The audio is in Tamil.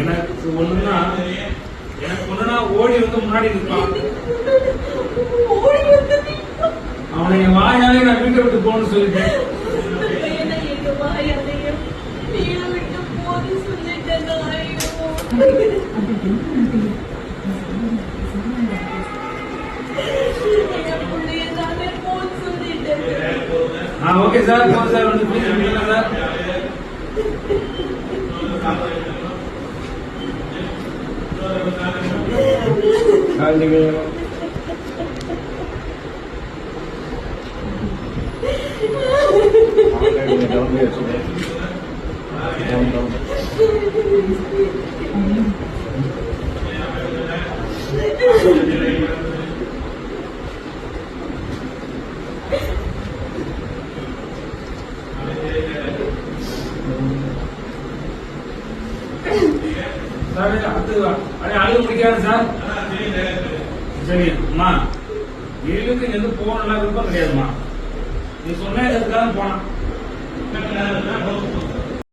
எனக்கு ஒண்ணுனா ஓடி வந்து முன்னாடி நிற்பான். அவனை வாயாலே நான் வீட்டை விட்டு போகணும்னு சொல்லிட்டேன். ஓகே சார், போன் சார் வந்து ப்ளீஸ் சார். அழுக முடிக்காது சார். சரி அம்மா, வீட்டுக்கு எந்த போன விருப்பம் கிடையாதுமா. நீ சொன்ன இடத்துக்காக போனான்.